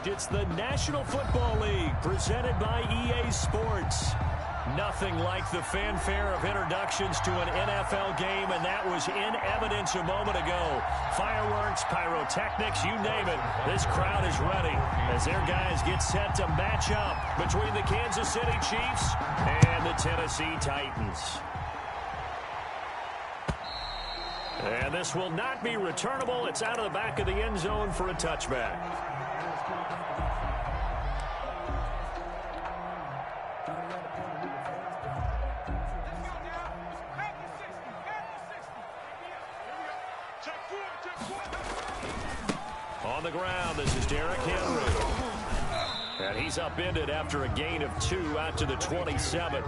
It's the National Football League presented by EA Sports. Nothing like the fanfare of introductions to an NFL game, and that was in evidence a moment ago. Fireworks, pyrotechnics, you name it. This crowd is ready as their guys get set to match up between the Kansas City Chiefs and the Tennessee Titans. And this will not be returnable. It's out of the back of the end zone for a touchback. On the ground, this is Derrick Henry. And he's upended after a gain of 2 out to the 27.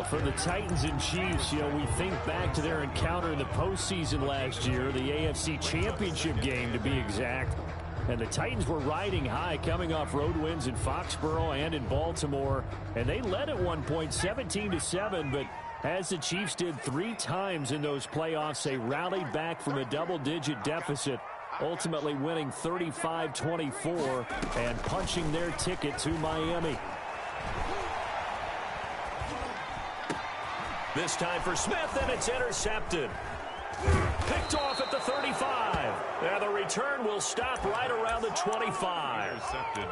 For the Titans and Chiefs, we think back to their encounter in the postseason last year, the AFC Championship game to be exact. And the Titans were riding high, coming off road wins in Foxborough and in Baltimore. And they led at one point 17-7, but as the Chiefs did 3 times in those playoffs, they rallied back from a double-digit deficit, ultimately winning 35-24 and punching their ticket to Miami. This time for Smith, and it's intercepted. Picked off at the 35. And the return will stop right around the 25.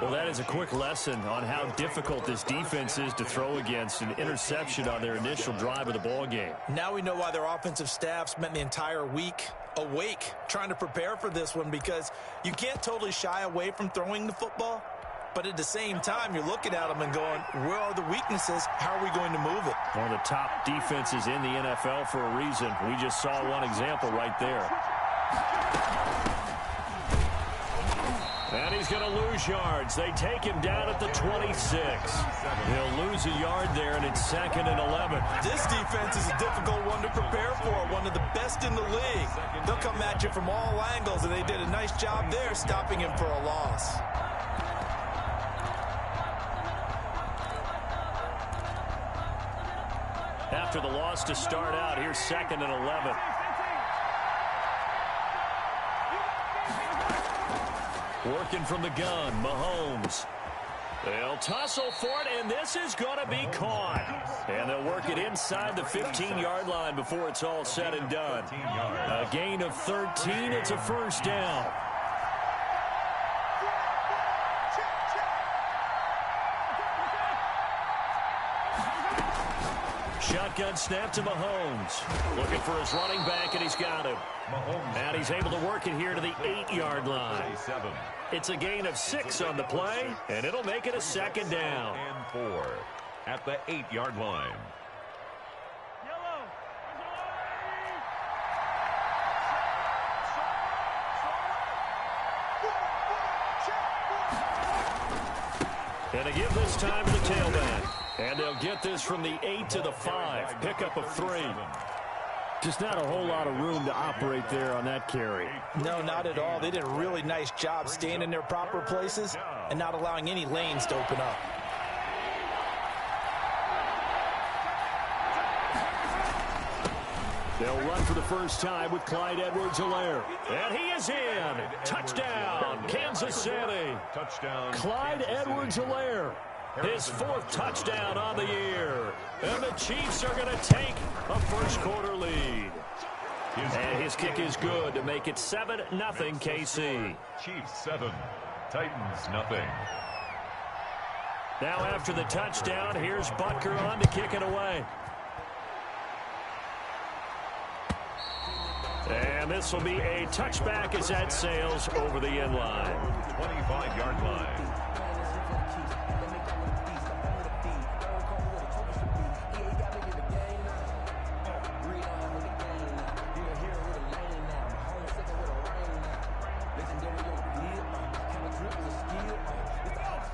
Well, that is a quick lesson on how difficult this defense is to throw against. An interception on their initial drive of the ball game. Now we know why their offensive staff spent the entire week awake trying to prepare for this one, because you can't totally shy away from throwing the football. But at the same time, you're looking at them and going, where are the weaknesses? How are we going to move it? One of the top defenses in the NFL for a reason. We just saw one example right there. And he's going to lose yards. They take him down at the 26. He'll lose a yard there, and it's 2nd and 11. This defense is a difficult one to prepare for, one of the best in the league. They'll come at you from all angles, and they did a nice job there stopping him for a loss. After the loss to start out, here's 2nd and 11. Working from the gun, Mahomes. They'll tussle for it, and this is going to be caught. And they'll work it inside the 15-yard line before it's all said and done. A gain of 13, it's a first down. Shotgun snap to Mahomes. Looking for his running back, and he's got him. And he's able to work it here to the 8-yard line. It's a gain of 6 on the play, and it'll make it a 2nd down. And 4 at the 8-yard line. And to give this time to the tailback. And they'll get this from the 8 to the 5. Pickup of 3. Just not a whole lot of room to operate there on that carry. No, not at all. They did a really nice job staying in their proper places and not allowing any lanes to open up. They'll run for the first time with Clyde Edwards-Helaire. And he is in. Touchdown, Kansas City. Touchdown, Clyde Edwards-Helaire. His 4th touchdown on the year. And the Chiefs are going to take a first-quarter lead. And his kick is good to make it 7-0 KC. Chiefs 7, Titans nothing. Now after the touchdown, here's Butker on to kick it away. And this will be a touchback as that sails over the end line. 25-yard line.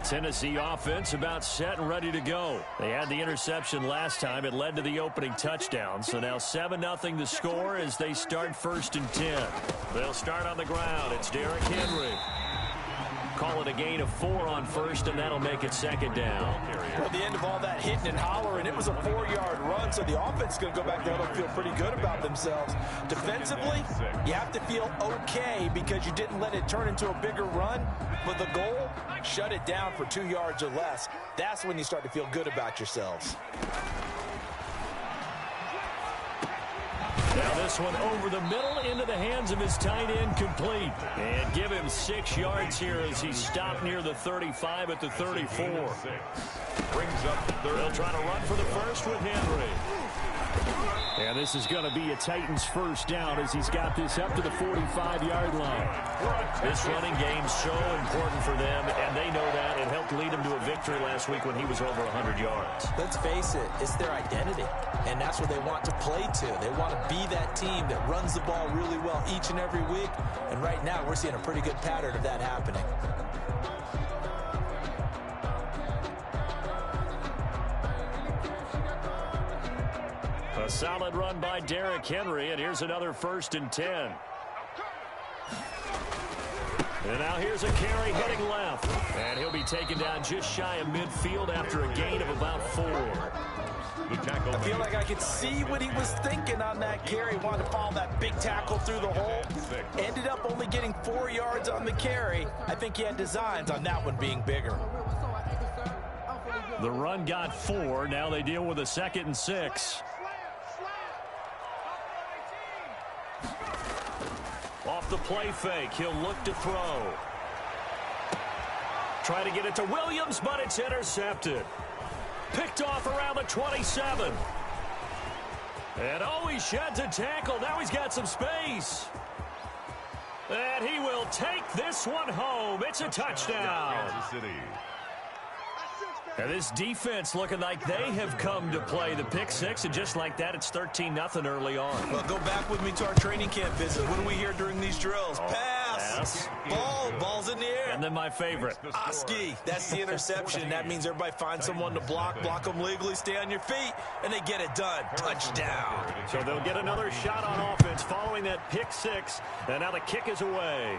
Tennessee offense about set and ready to go. They had the interception last time. It led to the opening touchdown. So now 7-0 the score as they start 1st and 10. They'll start on the ground. It's Derrick Henry. Call it a gain of 4 on 1st, and that'll make it 2nd down. Well, the end of all all that hitting and hollering. It was a 4-yard run, so the offense is going to go back there and feel pretty good about themselves. Defensively, you have to feel okay because you didn't let it turn into a bigger run. But the goal, shut it down for 2 yards or less. That's when you start to feel good about yourselves. Now this one over the middle into the hands of his tight end, complete. And give him 6 yards here as he stopped near the 35 at the 34. Brings up third. They'll try to run for the first with Henry. And this is going to be a Titans first down as he's got this up to the 45-yard line. This running game's so important for them, and they know that. It helped lead him to a victory last week when he was over 100 yards. Let's face it, it's their identity, and that's what they want to play to. They want to be that team that runs the ball really well each and every week, and right now we're seeing a pretty good pattern of that happening. A solid run by Derrick Henry, and here's another 1st and 10. And now here's a carry heading left. And he'll be taken down just shy of midfield after a gain of about 4. I feel like I could see what he was thinking on that carry. Wanted to follow that big tackle through the hole. Ended up only getting 4 yards on the carry. I think he had designs on that one being bigger. The run got 4. Now they deal with a 2nd and 6. Off the play fake, he'll look to throw. Try to get it to Williams, but it's intercepted. Picked off around the 27. And oh, he sheds a tackle. Now he's got some space. And he will take this one home. It's a touchdown. Kansas City. And this defense looking like they have come to play. The pick 6, and just like that, it's 13-0 early on. Well, go back with me to our training camp visit. What do we hear during these drills? Pass. Ball. Ball's in the air. And then my favorite. Oski. That's the interception. That means everybody finds someone to block them legally, stay on your feet, and they get it done. Touchdown. So they'll get another shot on offense following that pick 6. And now the kick is away.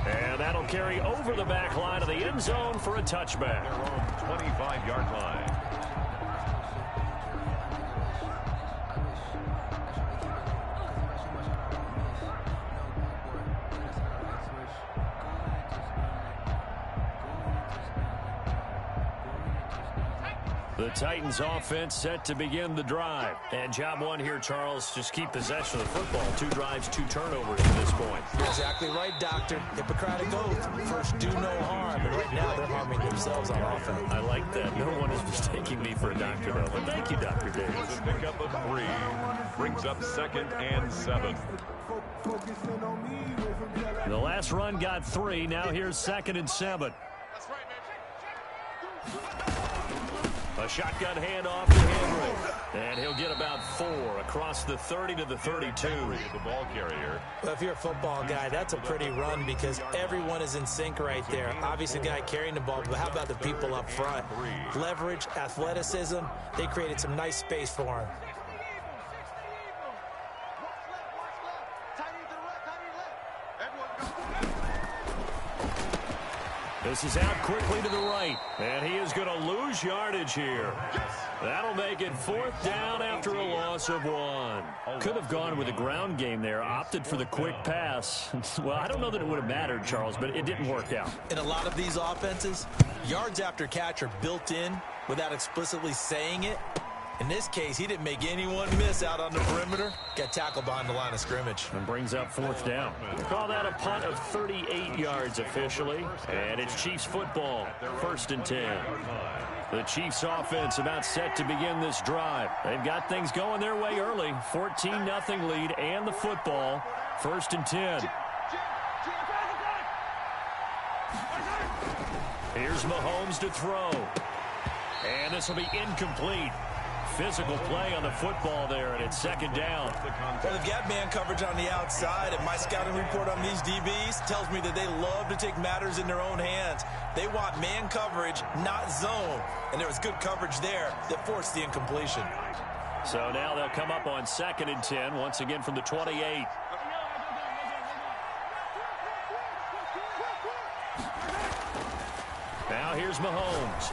And that'll carry over the back line of the end zone for a touchback. Their own 25-yard line. The Titans offense set to begin the drive. And job 1 here, Charles, just keep possession of the football. 2 drives, 2 turnovers at this point. You're exactly right, Doctor. Hippocratic oath. First, do no harm. And right now, they're harming themselves on offense. I like that. No one is mistaking me for a doctor, though. But thank you, Dr. Davis. It's a pickup of 3. Brings up 2nd and 7. The last run got 3. Now here's 2nd and 7. A shotgun handoff to Henry. And he'll get about 4 across the 30 to the 32. The ball carrier. Well, if you're a football guy, that's a pretty run because everyone is in sync right there. Obviously, the guy carrying the ball, but how about the people up front? Leverage, athleticism. They created some nice space for him. This is out quickly to the right. And he is going to lose yardage here. That'll make it 4th down after a loss of 1. Could have gone with a ground game there. Opted for the quick pass. Well, I don't know that it would have mattered, Charles, but it didn't work out. In a lot of these offenses, yards after catch are built in without explicitly saying it. In this case, he didn't make anyone miss out on the perimeter. Got tackled behind the line of scrimmage. And brings up 4th down. We'll call that a punt of 38 yards officially. And it's Chiefs football, 1st and 10. The Chiefs offense about set to begin this drive. They've got things going their way early. 14-0 lead and the football. 1st and 10. Here's Mahomes to throw. And this will be incomplete. Physical play on the football there, and it's 2nd down. Well, they've got man coverage on the outside, and my scouting report on these DBs tells me that they love to take matters in their own hands. They want man coverage, not zone, and there was good coverage there that forced the incompletion. So now they'll come up on 2nd and 10, once again from the 28. Now here's Mahomes.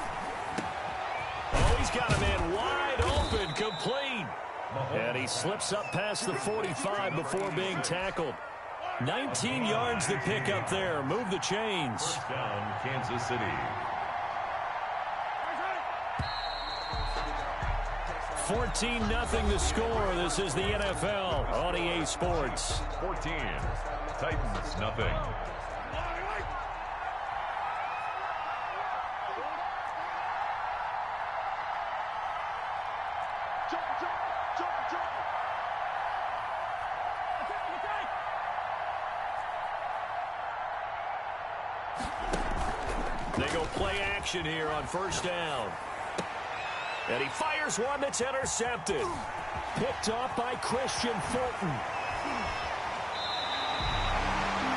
got a man wide open, complete. And he slips up past the 45 before being tackled. 19 yards to pick up there. Move the chains. First down, Kansas City. 14-0 the score. This is the NFL on EA Sports. 14. Titans, nothing. They go play action here on first down. And he fires one that's intercepted. Picked off by Christian Fulton.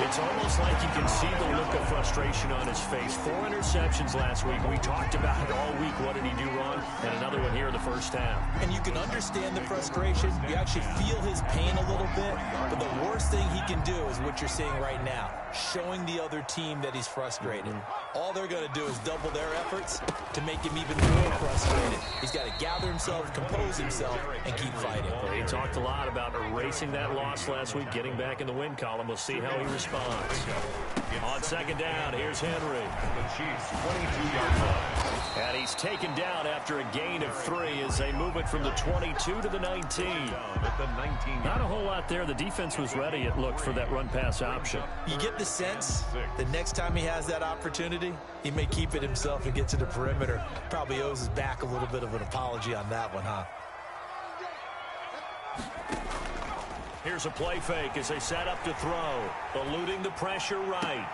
It's almost like you can see the look of frustration on his face. 4 interceptions last week. We talked about it all week. What did he do wrong? And another one here in the first half. And you can understand the frustration. You actually feel his pain a little bit. But the worst thing he can do is what you're seeing right now, showing the other team that he's frustrated. All they're going to do is double their efforts to make him even more frustrated. He's got to gather himself, compose himself, and keep fighting. Well, he talked a lot about erasing that loss last week, getting back in the win column. We'll see how he responds. On second down, here's Henry. The Chiefs, 22-yard line. And he's taken down after a gain of 3 as they move it from the 22 to the 19. At the 19. Not a whole lot there. The defense was ready, it looked, for that run-pass option. You get the sense that next time he has that opportunity, he may keep it himself and get to the perimeter. Probably owes his back a little bit of an apology on that one, huh? Here's a play fake as they set up to throw. Eluding the pressure right.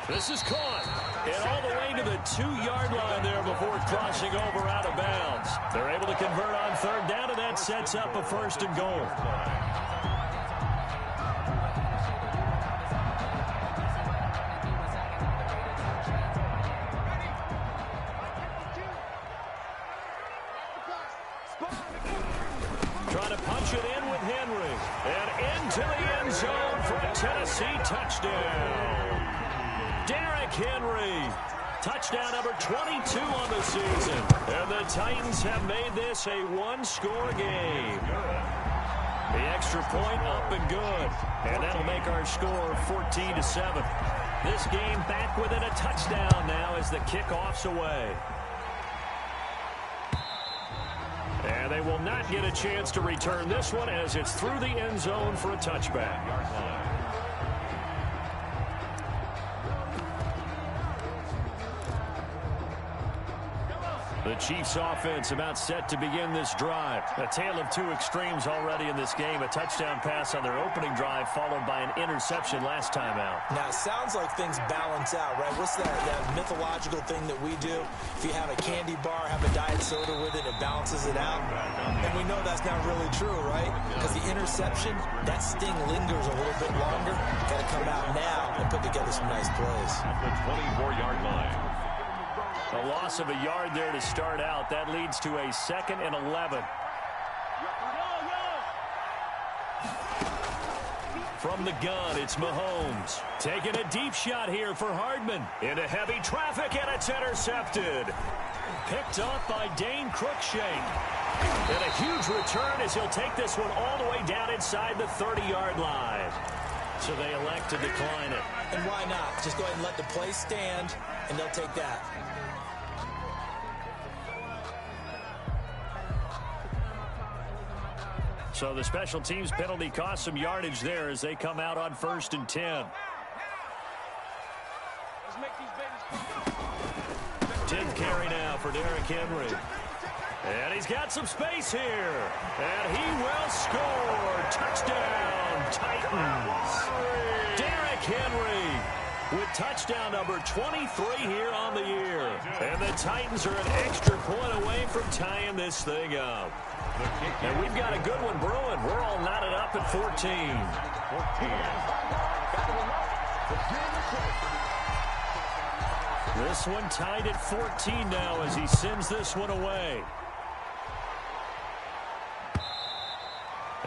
This is caught. And all the way to the 2-yard line there before crossing over out of bounds. They're able to convert on third down, and that sets up a first and goal. Trying to punch it in with Henry. And into the end zone for a Tennessee touchdown. Derrick Henry. Touchdown number 22 on the season. And the Titans have made this a one-score game. The extra point up and good. And that'll make our score 14-7. This game back within a touchdown now as the kickoff's away. And they will not get a chance to return this one as it's through the end zone for a touchback. The Chiefs offense about set to begin this drive. A tale of two extremes already in this game. A touchdown pass on their opening drive followed by an interception last time out. Now, it sounds like things balance out, right? What's that mythological thing that we do? If you have a candy bar, have a diet soda with it, it balances it out. And we know that's not really true, right? Because the interception, that sting lingers a little bit longer. Got to come out now and put together some nice plays. At the 24-yard line. A loss of a yard there to start out. That leads to a 2nd and 11. From the gun, it's Mahomes. Taking a deep shot here for Hardman. Into heavy traffic, and it's intercepted. Picked off by Dane Cruikshank. And a huge return as he'll take this one all the way down inside the 30-yard line. So they elect to decline it. And why not? Just go ahead and let the play stand, and they'll take that. So the special teams penalty cost some yardage there as they come out on 1st and 10. 10th carry now for Derrick Henry. And he's got some space here. And he will score. Touchdown, Titans. Derrick Henry with touchdown number 23 here on the year. And the Titans are an extra point away from tying this thing up. And we've got a good one brewing. We're all knotted up at 14. This one tied at 14 now as he sends this one away.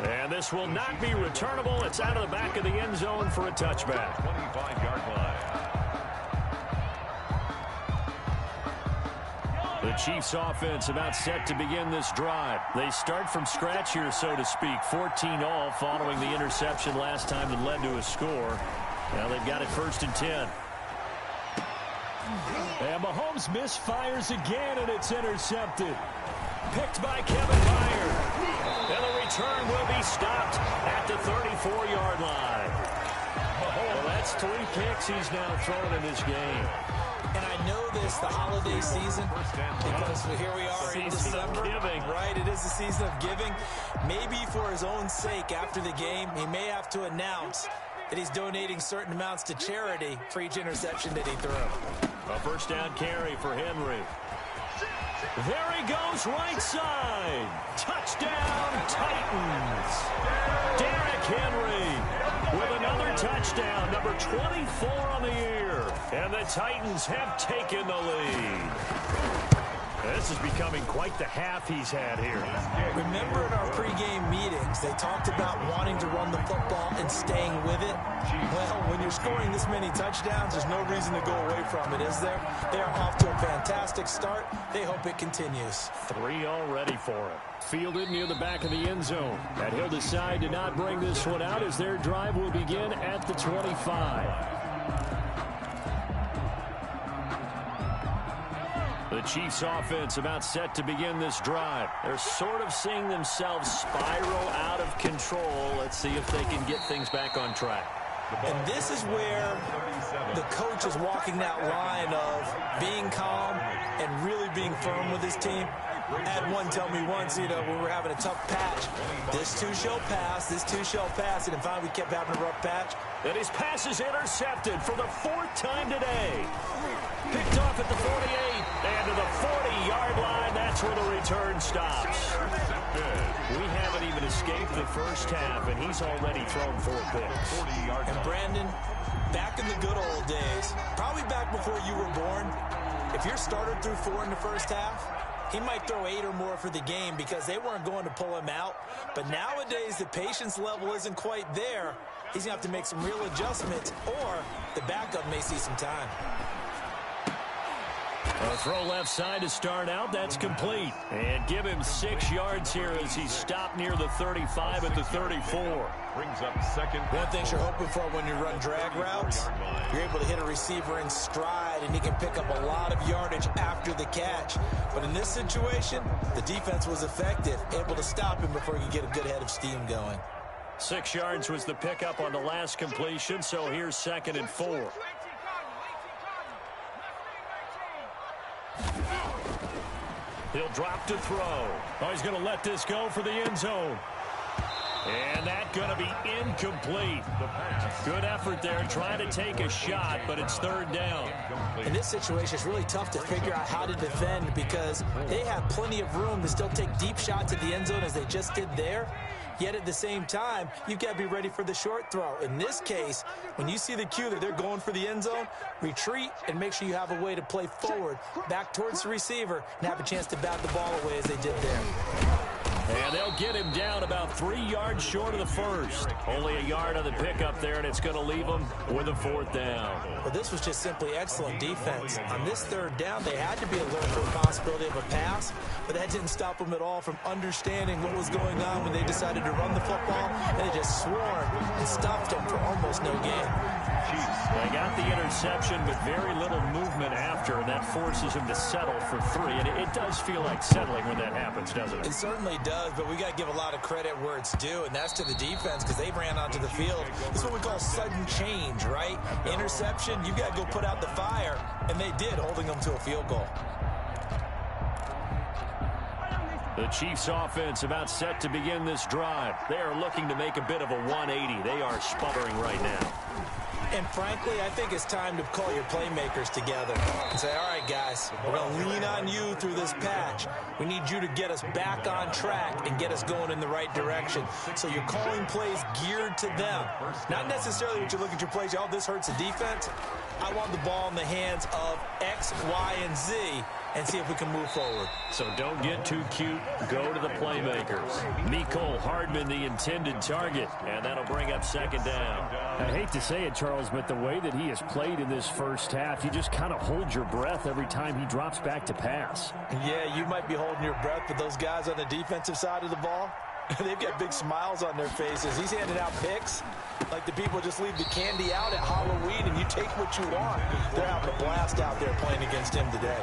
And this will not be returnable. It's out of the back of the end zone for a touchback. 25-yard line. The Chiefs offense about set to begin this drive. They start from scratch here, so to speak. 14-all following the interception last time that led to a score. Now they've got it 1st and 10. And Mahomes misfires again, and it's intercepted. Picked by Kevin Byard. And the return will be stopped at the 34-yard line. Well, that's 3 picks he's now thrown in this game. And I know this, the holiday season, because here we are in December. Right, it is the season of giving. Maybe for his own sake, after the game, he may have to announce that he's donating certain amounts to charity for each interception that he threw. A 1st down carry for Henry. There he goes, right side. Touchdown, Titans. Derrick Henry with another touchdown, number 24 on the year. And the Titans have taken the lead. This is becoming quite the half he's had here. Remember in our pregame meetings, they talked about wanting to run the football and staying with it. Well, when you're scoring this many touchdowns, there's no reason to go away from it, is there? They are off to a fantastic start. They hope it continues. 3 already for him. Fielded near the back of the end zone. And he'll decide to not bring this one out as their drive will begin at the 25. The Chiefs offense about set to begin this drive. They're sort of seeing themselves spiral out of control. Let's see if they can get things back on track. And this is where the coach is walking that line of being calm and really being firm with his team. I had one tell me once, when we were having a tough patch, this too shall pass, this too shall pass, and finally we kept having a rough patch. And his pass is intercepted for the 4th time today. Picked off at the 48, and to the 40-yard line, that's where the return stops. We haven't even escaped the first half, and he's already thrown 4 picks. And Brandon, back in the good old days, probably back before you were born, if your starter threw 4 in the first half, he might throw 8 or more for the game because they weren't going to pull him out. But nowadays, the patience level isn't quite there. He's going to have to make some real adjustments, or the backup may see some time. A throw left side to start out. That's complete. And give him 6 yards here as he's stopped near the 35 at the 34. Brings up 2nd. One thing you're hoping for when you run drag routes, you're able to hit a receiver in stride, and he can pick up a lot of yardage after the catch. But in this situation, the defense was effective, able to stop him before he could get a good head of steam going. 6 yards was the pickup on the last completion, so here's 2nd and 4. He'll drop to throw. Oh, he's going to let this go for the end zone. And that's going to be incomplete. Good effort there, trying to take a shot, but it's 3rd down. In this situation, it's really tough to figure out how to defend because they have plenty of room to still take deep shots at the end zone as they just did there. Yet at the same time, you've got to be ready for the short throw. In this case, when you see the cue that they're going for the end zone, retreat and make sure you have a way to play forward, back towards the receiver, and have a chance to bat the ball away as they did there. And they'll get him down about 3 yards short of the first. Only a yard on the pickup there, and it's going to leave him with a 4th down. Well, this was just simply excellent defense. On this 3rd down, they had to be alert for the possibility of a pass, but that didn't stop them at all from understanding what was going on when they decided to run the football. They just swarmed and stopped them for almost no gain. They got the interception, but very little movement after, and that forces him to settle for 3. And it does feel like settling when that happens, doesn't it? It certainly does, but we got to give a lot of credit where it's due, and that's to the defense because they ran onto the field. This is what we call sudden change, right? Interception, you got to go put out the fire, and they did, holding them to a field goal. The Chiefs offense about set to begin this drive. They are looking to make a bit of a 180. They are sputtering right now. And frankly, I think it's time to call your playmakers together and say, all right, guys, we're going to lean on you through this patch. We need you to get us back on track and get us going in the right direction. So you're calling plays geared to them. Not necessarily what you look at your plays, oh, this hurts the defense. I want the ball in the hands of X, Y, and Z and see if we can move forward. So don't get too cute. Go to the playmakers. Mecole Hardman, the intended target, and that'll bring up second down. I hate to say it, Charles, but the way that he has played in this first half, you just kind of hold your breath every time he drops back to pass. Yeah, you might be holding your breath, but those guys on the defensive side of the ball, they've got big smiles on their faces. He's handing out picks like the people just leave the candy out at Halloween and you take what you want. They're having a blast out there playing against him today.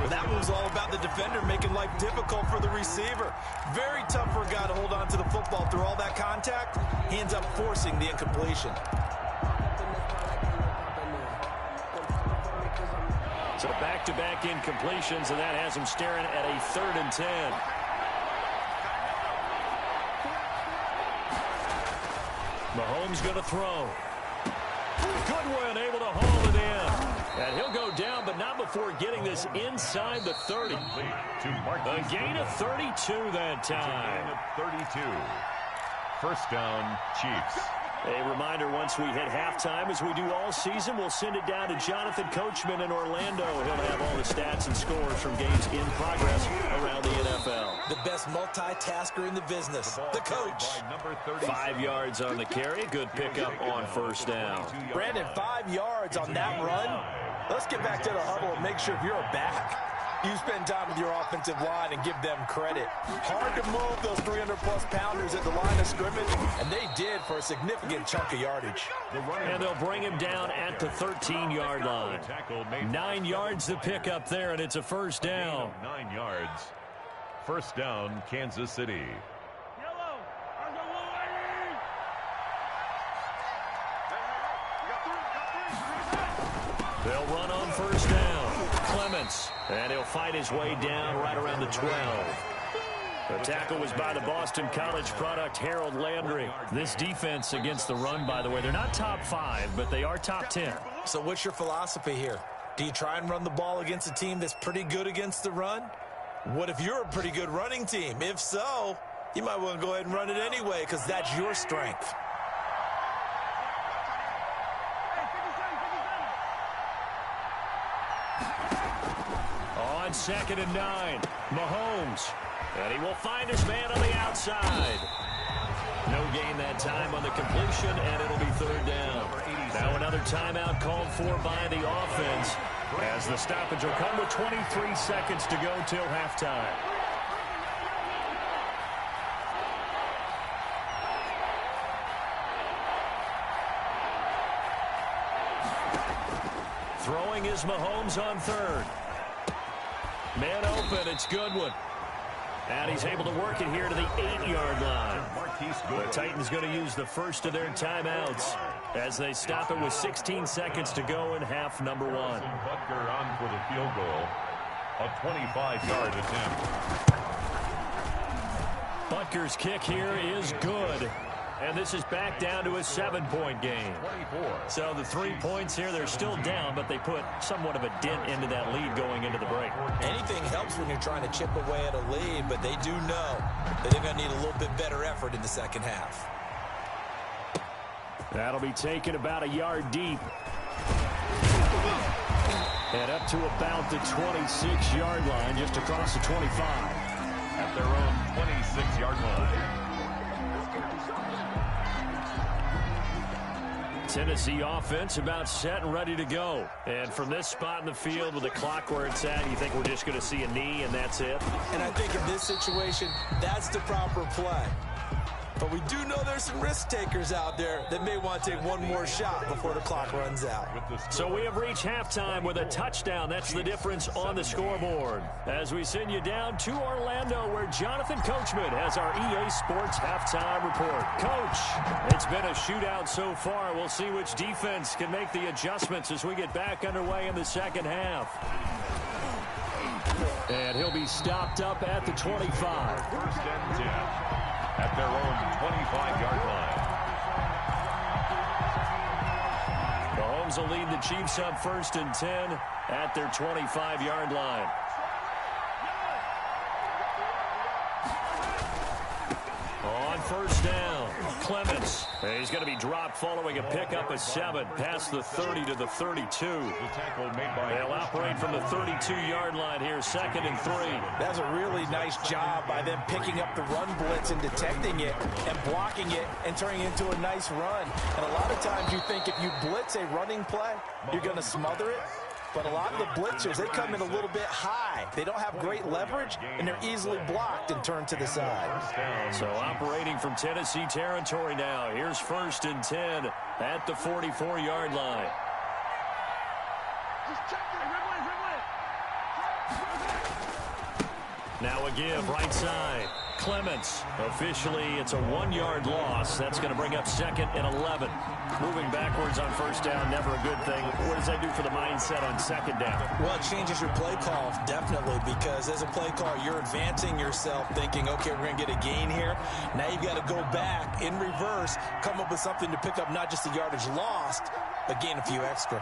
Well, that move's all about the defender making life difficult for the receiver. Very tough for a guy to hold on to the football through all that contact. He ends up forcing the incompletion. So back-to-back incompletions, and that has him staring at a 3rd and 10. Mahomes going to throw. Goodwin able to haul it in. And he'll go down, but not before getting this inside the 30. A gain of 32 that time. Gain of 32. First down, Chiefs. A reminder, once we hit halftime, as we do all season, we'll send it down to Jonathan Coachman in Orlando. He'll have all the stats and scores from games in progress around the NFL. The best multitasker in the business, the coach. 5 yards on the carry. Good pickup on first down. Brandon, 5 yards on that run. Let's get back to the huddle and make sure if you're a back, you spend time with your offensive line and give them credit. Hard to move those 300-plus pounders at the line of scrimmage, and they did for a significant chunk of yardage. And they'll bring him down at the 13-yard line. 9 yards to pick up there, and it's a first down. 9 yards. First down, Kansas City. They'll run on first down. Clements, and he'll fight his way down right around the 12. The tackle was by the Boston College product, Harold Landry. This defense against the run, by the way, they're not top 5, but they are top 10. So what's your philosophy here? Do you try and run the ball against a team that's pretty good against the run? What if you're a pretty good running team? If so, you might want to go ahead and run it anyway because that's your strength. On 2nd and 9, Mahomes. And he will find his man on the outside. No gain that time on the completion, and it'll be 3rd down. Now another timeout called for by the offense, as the stoppage will come with 23 seconds to go till halftime. Throwing is Mahomes on 3rd. Man open, it's Goodwin. And he's able to work it here to the 8-yard line. The Titans going to use the first of their timeouts as they stop it with 16 seconds to go in half number 1. Butker on for the field goal. A 25-yard attempt. Butker's kick here is good. And this is back down to a 7-point game. 24. So the 3 points here, they're still down, but they put somewhat of a dent into that lead going into the break. Anything helps when you're trying to chip away at a lead, but they do know that they're going to need a little bit better effort in the second half. That'll be taken about a yard deep. And up to about the 26-yard line, just across the 25. At their own 26-yard line. Tennessee offense about set and ready to go. And from this spot in the field with the clock where it's at, you think we're just going to see a knee and that's it? And I think in this situation, that's the proper play. But we do know there's some risk takers out there that may want to take one more shot before the clock runs out. So we have reached halftime with a touchdown. That's the difference on the scoreboard. As we send you down to Orlando, where Jonathan Coachman has our EA Sports halftime report. Coach, it's been a shootout so far. We'll see which defense can make the adjustments as we get back underway in the second half. And he'll be stopped up at the 25. First and 10 at their own 25-yard line. Mahomes will lead the Chiefs up 1st and 10 at their 25-yard line. On first down, Clements. He's going to be dropped following a pickup of 7 past the 30 to the 32. They'll operate from the 32-yard line here, 2nd and 3. That's a really nice job by them picking up the run blitz and detecting it and blocking it and turning it into a nice run. And a lot of times you think if you blitz a running play, you're going to smother it. But a lot of the blitzers, they come in a little bit high. They don't have great leverage, and they're easily blocked and turned to the side. So operating from Tennessee territory now. Here's 1st and 10 at the 44-yard line. Now a give, right side. Clements. Officially, it's a 1-yard loss. That's going to bring up 2nd and 11. Moving backwards on 1st down, never a good thing. What does that do for the mindset on 2nd down? Well, it changes your play call, definitely, because as a play call, you're advancing yourself thinking, okay, we're going to get a gain here. Now you've got to go back in reverse, come up with something to pick up not just the yardage lost, but gain a few extra.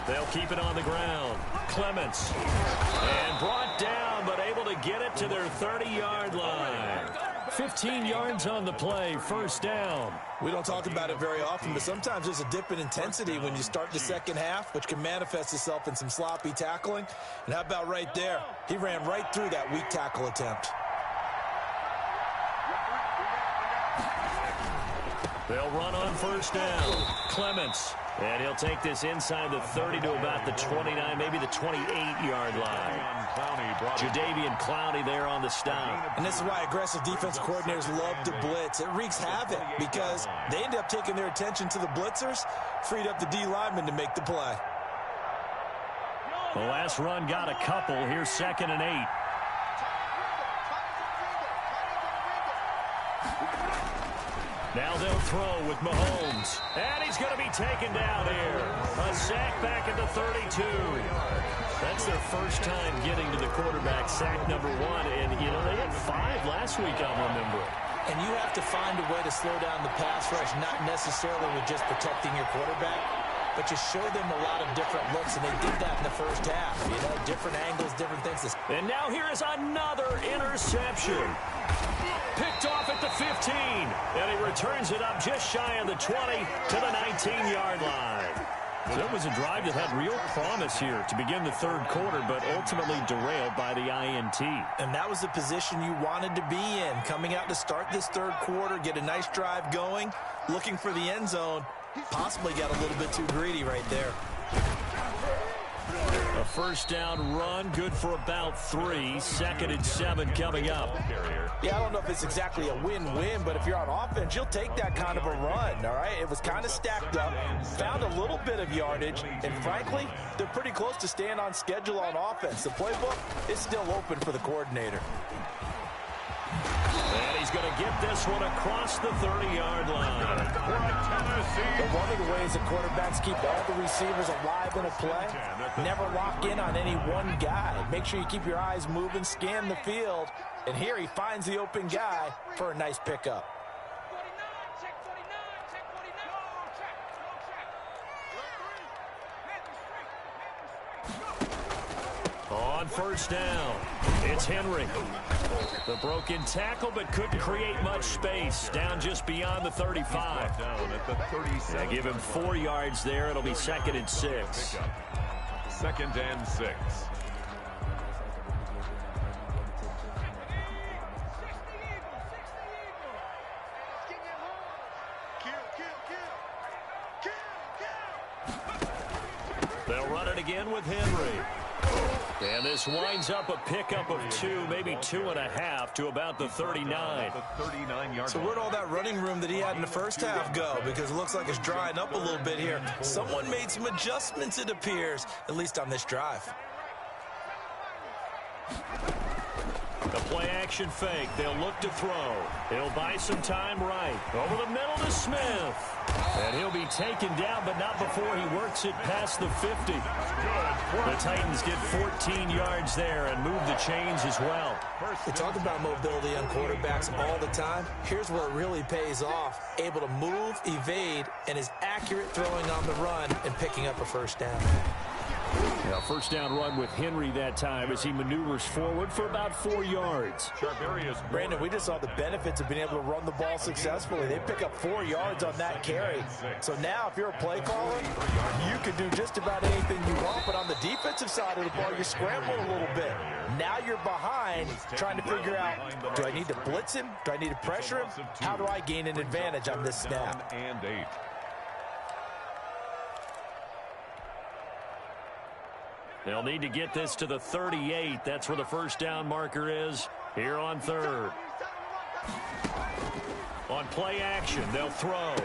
They'll keep it on the ground. Clements. And brought down, but able to get it to their 30-yard line. 15 yards on the play, 1st down. We don't talk about it very often, but sometimes there's a dip in intensity when you start the second half, which can manifest itself in some sloppy tackling. And how about right there? He ran right through that weak tackle attempt. They'll run on 1st down. Clements. And he'll take this inside the 30 to about the 29, maybe the 28-yard line. Jadeveon Clowney there on the stop. And this is why aggressive defense coordinators love to blitz. It wreaks havoc because they end up taking their attention to the blitzers, freed up the D lineman to make the play. The last run got a couple. Here's 2nd and 8. Now they'll throw with Mahomes. And he's going to be taken down here. A sack back at the 32. That's their first time getting to the quarterback, sack number 1. And, you know, they had 5 last week, I'll remember. And you have to find a way to slow down the pass rush, not necessarily with just protecting your quarterback, but you show them a lot of different looks, and they did that in the first half. You know, different angles, different things. And now here is another interception. Picked off at the 15, and he returns it up just shy of the 20 to the 19-yard line. So it was a drive that had real promise here to begin the 3rd quarter, but ultimately derailed by the INT. And that was the position you wanted to be in, coming out to start this 3rd quarter, get a nice drive going, looking for the end zone. Possibly got a little bit too greedy right there. A 1st down run, good for about 3. 2nd and 7 coming up. Yeah, I don't know if it's exactly a win-win, but if you're on offense, you'll take that kind of a run, all right? It was kind of stacked up, found a little bit of yardage, and frankly, they're pretty close to staying on schedule on offense. The playbook is still open for the coordinator. And he's going to get this one across the 30-yard line. But one of the ways the quarterbacks keep all the receivers alive in a play, never lock in on any one guy. Make sure you keep your eyes moving, scan the field, and here he finds the open guy for a nice pickup. On 1st down, it's Henry. The broken tackle, but couldn't create much space. Down just beyond the 35. They give him 4 yards there. It'll be 2nd and 6. 2nd and 6. They'll run it again with Henry. And this winds up a pickup of 2, maybe 2.5 to about the 39. So where'd all that running room that he had in the first half go? Because it looks like it's drying up a little bit here. Someone made some adjustments, it appears, at least on this drive. The play-action fake. They'll look to throw. He'll buy some time right. Over the middle to Smith. And he'll be taken down, but not before he works it past the 50. The Titans get 14 yards there and move the chains as well. We talk about mobility on quarterbacks all the time. Here's where it really pays off. Able to move, evade, and is accurate throwing on the run and picking up a 1st down. Now, first down run with Henry that time as he maneuvers forward for about 4 yards. Brandon, we just saw the benefits of being able to run the ball successfully. They pick up 4 yards on that carry. So now if you're a play caller, you can do just about anything you want. But on the defensive side of the ball, you're scrambling a little bit. Now you're behind trying to figure out, do I need to blitz him? Do I need to pressure him? How do I gain an advantage on this snap? And 8. They'll need to get this to the 38. That's where the first down marker is here on third. On play action, they'll throw.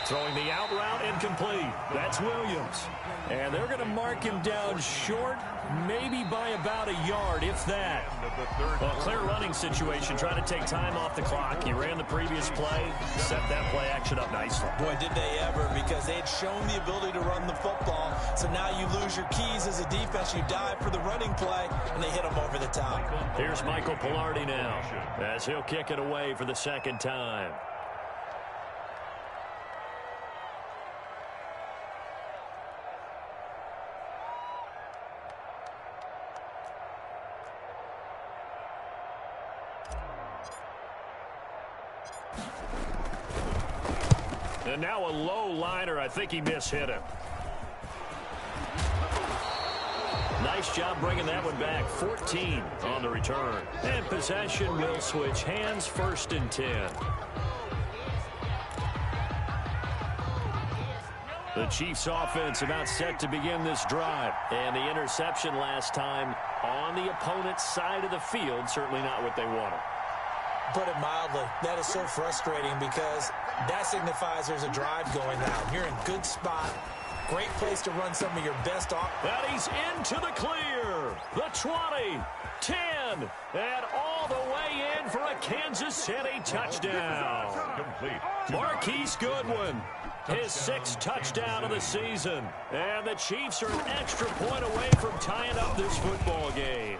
Throwing the out route incomplete. That's Williams. And they're going to mark him down short, maybe by about a yard, if that. Well, clear running situation, trying to take time off the clock. He ran the previous play, set that play action up nicely. Boy, did they ever, because they had shown the ability to run the football. So now you lose your keys as a defense. You dive for the running play, and they hit him over the top. Here's Michael Pilardi now, as he'll kick it away for the second time. And now a low liner. I think he mishit him. Nice job bringing that one back. 14 on the return. And possession will switch hands, 1st and 10. The Chiefs offense about set to begin this drive. And the interception last time on the opponent's side of the field. Certainly not what they wanted. Put it mildly, that is so frustrating because that signifies there's a drive going out. You're in good spot. Great place to run some of your best off. And he's into the clear. The 20, 10, and all the way in for a Kansas City touchdown. Marquise Goodwin, his 6th touchdown of the season. And the Chiefs are an extra point away from tying up this football game.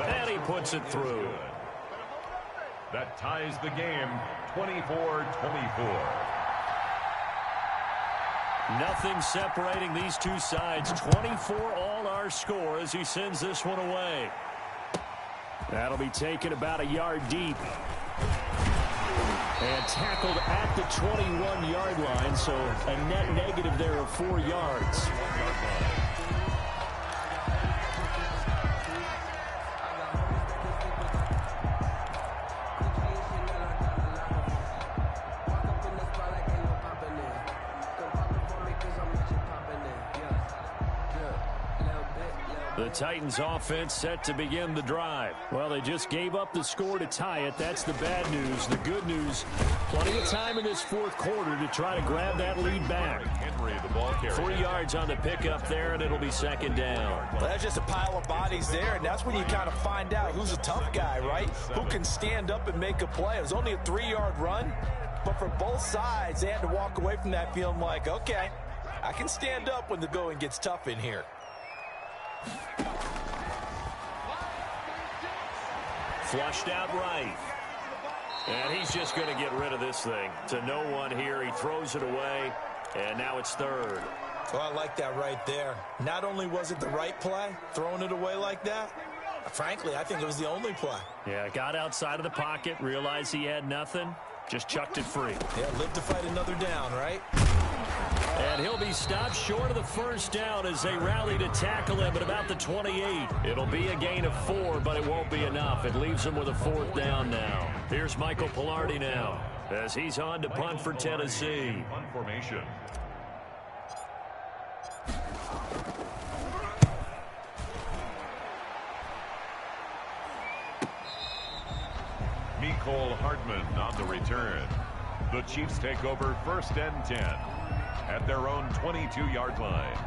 And he puts it through. That ties the game 24-24. Nothing separating these two sides. 24 all our score as he sends this one away. That'll be taken about a yard deep. And tackled at the 21-yard line, so a net negative there of 4 yards. The Titans offense set to begin the drive. Well, they just gave up the score to tie it. That's the bad news. The good news, plenty of time in this 4th quarter to try to grab that lead back. Henry, the ball carrier. 3 yards on the pickup there, and it'll be 2nd down. Well, that's just a pile of bodies there, and that's when you kind of find out who's a tough guy, right? Who can stand up and make a play. It was only a 3-yard run, but for both sides, they had to walk away from that feeling like, okay, I can stand up when the going gets tough in here. Flushed out right. And he's just going to get rid of this thing. To no one here. He throws it away. And now it's 3rd. Well, I like that right there. Not only was it the right play, throwing it away like that, frankly, I think it was the only play. Yeah, got outside of the pocket, realized he had nothing, just chucked it free. Yeah, live to fight another down, right? And he'll be stopped short of the 1st down as they rally to tackle him at about the 28. It'll be a gain of 4, but it won't be enough. It leaves him with a 4th down now. Here's Michael Pilardi now as he's on to punt for Tennessee. Punt formation. Mecole Hardman on the return. The Chiefs take over 1st and 10 at their own 22-yard line.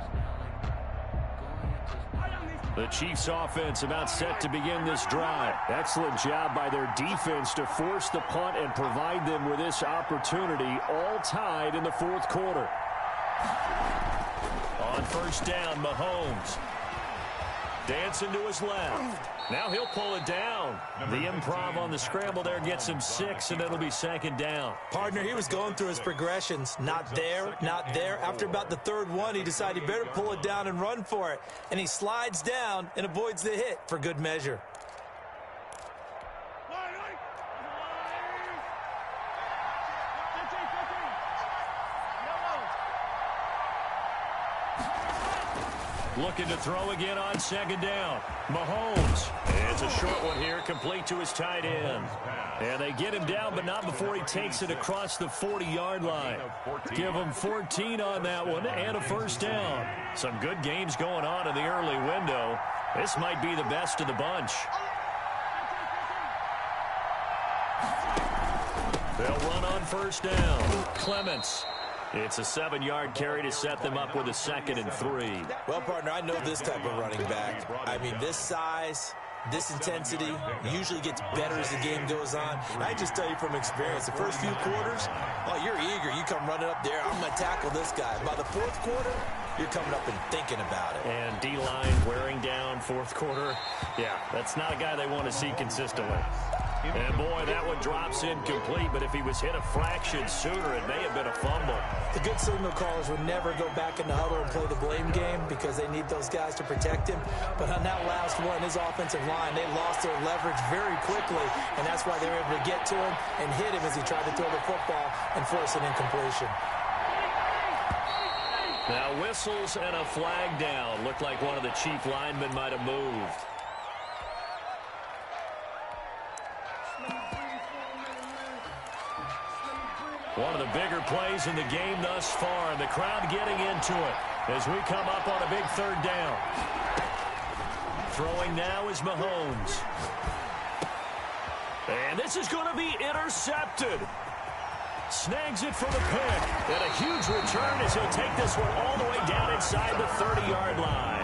The Chiefs offense about set to begin this drive. Excellent job by their defense to force the punt and provide them with this opportunity, all tied in the 4th quarter. On 1st down, Mahomes. Dancing to his left. Now he'll pull it down. The improv on the scramble there gets him 6, and it'll be 2nd down. Partner, he was going through his progressions. Not there, not there. After about the 3rd one, he decided he better pull it down and run for it. And he slides down and avoids the hit for good measure. Looking to throw again on 2nd down. Mahomes. It's a short one here, complete to his tight end. And they get him down, but not before he takes it across the 40-yard line. Give him 14 on that one and a 1st down. Some good games going on in the early window. This might be the best of the bunch. They'll run on 1st down. Clements. It's a 7-yard carry to set them up with a 2nd and 3. Well, partner, I know this type of running back. I mean, this size, this intensity usually gets better as the game goes on. And I just tell you from experience, the first few quarters, oh, you're eager. You come running up there, I'm going to tackle this guy. By the 4th quarter, you're coming up and thinking about it. And D-line wearing down 4th quarter. Yeah, that's not a guy they want to see consistently. And, boy, that one drops incomplete, but if he was hit a fraction sooner, it may have been a fumble. The good signal callers would never go back in the huddle and play the blame game because they need those guys to protect him. But on that last one, his offensive line, they lost their leverage very quickly, and that's why they were able to get to him and hit him as he tried to throw the football and force an incompletion. Now whistles and a flag down. Looked like one of the chief linemen might have moved. One of the bigger plays in the game thus far, and the crowd getting into it as we come up on a big 3rd down. Throwing now is Mahomes. And this is going to be intercepted. Snags it for the pick. And a huge return as he'll take this one all the way down inside the 30-yard line.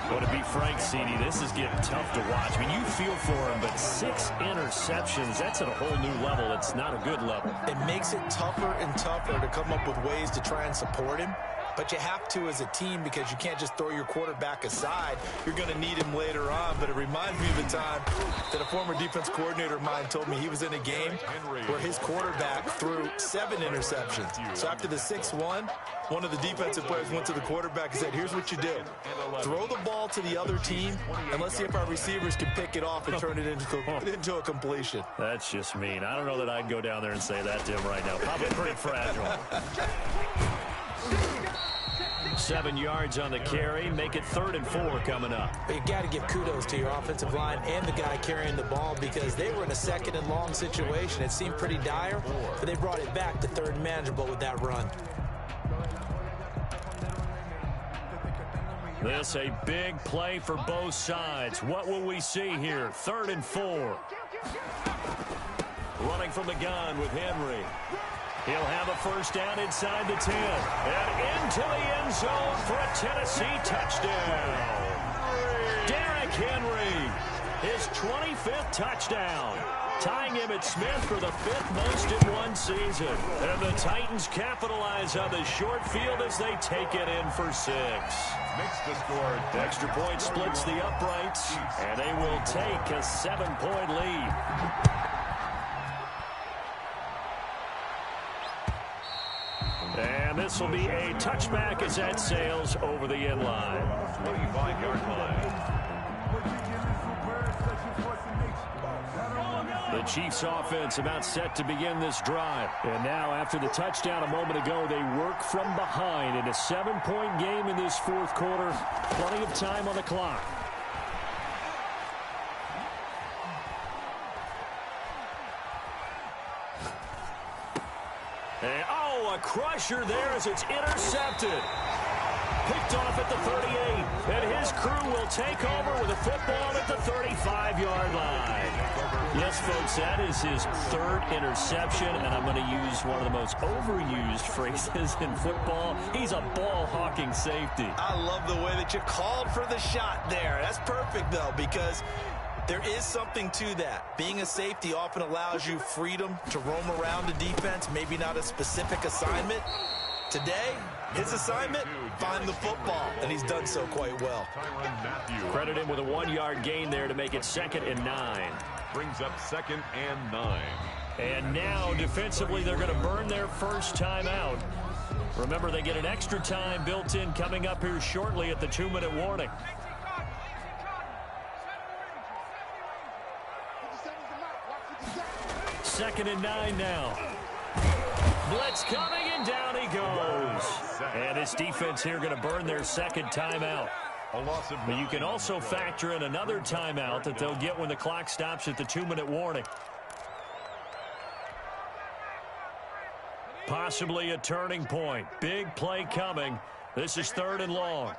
But to be frank, CD, this is getting tough to watch. I mean, you feel for him, but 6 interceptions, that's at a whole new level. It's not a good level. It makes it tougher and tougher to come up with ways to try and support him. But you have to as a team because you can't just throw your quarterback aside. You're going to need him later on. But it reminds me of the time that a former defense coordinator of mine told me he was in a game where his quarterback threw 7 interceptions. So after the 6-1, one of the defensive players went to the quarterback and said, here's what you do. Throw the ball to the other team, and let's see if our receivers can pick it off and turn it into a completion. That's just mean. I don't know that I'd go down there and say that to him right now. Probably pretty fragile. 7 yards on the carry. Make it 3rd and 4 coming up. But you got to give kudos to your offensive line and the guy carrying the ball because they were in a 2nd and long situation. It seemed pretty dire, but they brought it back to 3rd and manageable with that run. This a big play for both sides. What will we see here? 3rd and 4. Running from the gun with Henry. He'll have a 1st down inside the 10. And into the end zone for a Tennessee touchdown. Derrick Henry, his 25th touchdown. Tying him at Smith for the 5th most in one season. And the Titans capitalize on the short field as they take it in for 6. Makes the score. Extra point splits the uprights, and they will take a 7-point lead. And this will be a touchback as that sails over the end line. 25-yard line. The Chiefs offense about set to begin this drive. And now after the touchdown a moment ago, they work from behind in a 7-point game in this 4th quarter. Plenty of time on the clock. And, a crusher there as it's intercepted. Picked off at the 38. And his crew will take over with a football at the 35-yard line. Yes, folks, that is his 3rd interception, and I'm going to use one of the most overused phrases in football. He's a ball-hawking safety. I love the way that you called for the shot there. That's perfect, though, because there is something to that. Being a safety often allows you freedom to roam around the defense, maybe not a specific assignment. Today, His assignment, find the football, and he's done so quite well. Credit him with a 1-yard gain there to make it 2nd and 9. Brings up 2nd and 9. And now, defensively, they're going to burn their first timeout. Remember, they get an extra time built in coming up here shortly at the 2-minute warning. Second and 9 now. Blitz coming, and down he goes. And this defense here going to burn their second timeout. But you can also factor in another timeout that they'll get when the clock stops at the 2-minute warning. Possibly a turning point. Big play coming. This is 3rd and long.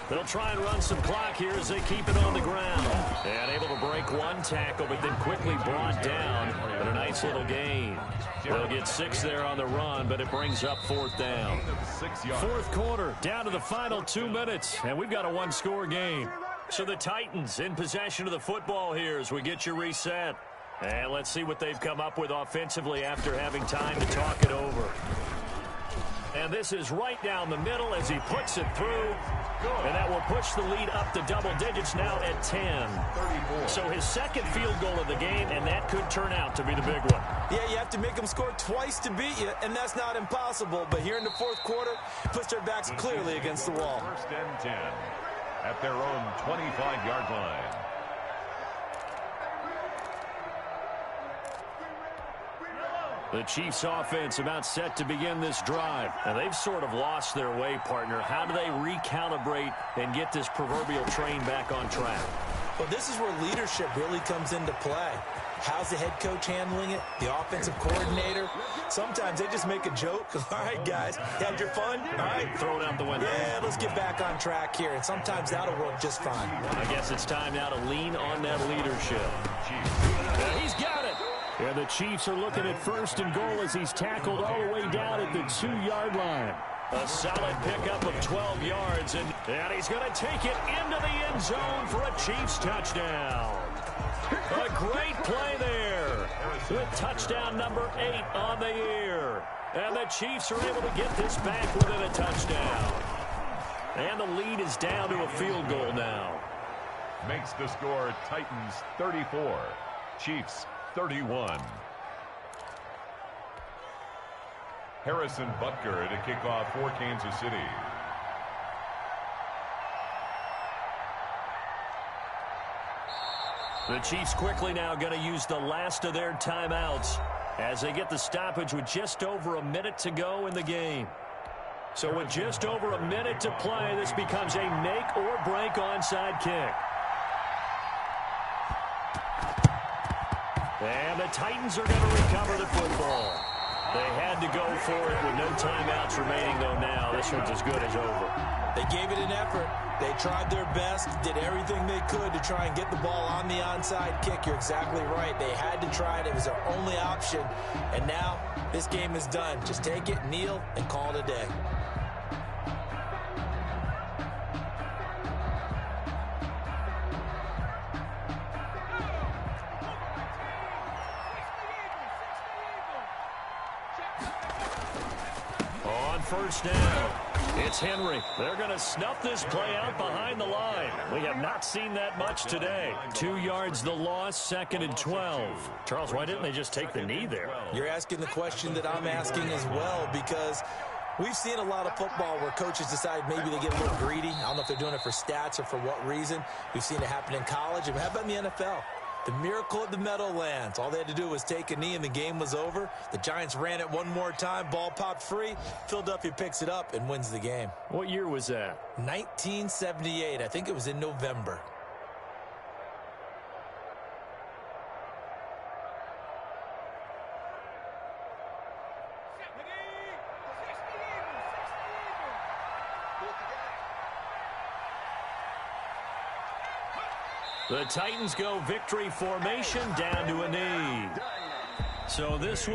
They'll try and run some clock here as they keep it on the ground. And able to break one tackle, but then quickly brought down. But a nice little gain. They'll get 6 there on the run, but it brings up 4th down. 4th quarter, down to the final 2 minutes. And we've got a 1-score game. So the Titans in possession of the football here as we get you reset. And let's see what they've come up with offensively after having time to talk it over. And this is right down the middle as he puts it through. And that will push the lead up to double digits now at 10. So his second field goal of the game, and that could turn out to be the big one. Yeah, you have to make them score twice to beat you, and that's not impossible. But here in the 4th quarter, puts their backs clearly against the wall. 1st and 10 at their own 25-yard line. The Chiefs offense about set to begin this drive. And they've sort of lost their way, partner. How do they recalibrate and get this proverbial train back on track? Well, this is where leadership really comes into play. How's the head coach handling it? The offensive coordinator? Sometimes they just make a joke. All right, guys, had your fun? All right, throw it out the window. Yeah, let's get back on track here. And sometimes that'll work just fine. I guess it's time now to lean on that leadership. Yeah, he's got it. And the Chiefs are looking at 1st and goal as he's tackled all the way down at the 2-yard line. A solid pickup of 12 yards, and he's going to take it into the end zone for a Chiefs touchdown. A great play there. With touchdown number 8 on the year. And the Chiefs are able to get this back within a touchdown. And the lead is down to a field goal now. Makes the score Titans 34, Chiefs 31. Harrison Butker to kick off for Kansas City. The Chiefs quickly now going to use the last of their timeouts as they get the stoppage with just over a minute to go in the game. So with just over a minute to play, this becomes a make or break onside kick. And the Titans are going to recover the football. They had to go for it with no timeouts remaining, though now. This one's as good as over. They gave it an effort. They tried their best, did everything they could to try and get the ball on the onside kick. You're exactly right. They had to try it. It was their only option. And now this game is done. Just take it, kneel, and call it a day. On 1st down, it's Henry. They're going to snuff this play out behind the line. We have not seen that much today. 2 yards the loss, 2nd and 12. Charles, why didn't they just take the knee there? You're asking the question that I'm asking as well, because we've seen a lot of football where coaches decide maybe they get a little greedy. I don't know if they're doing it for stats or for what reason. We've seen it happen in college. And how about in the NFL? The miracle of the Meadowlands. All they had to do was take a knee and the game was over. The Giants ran it one more time. Ball popped free. Philadelphia picks it up and wins the game. What year was that? 1978. I think it was in November. The Titans go victory formation down to a knee. So this one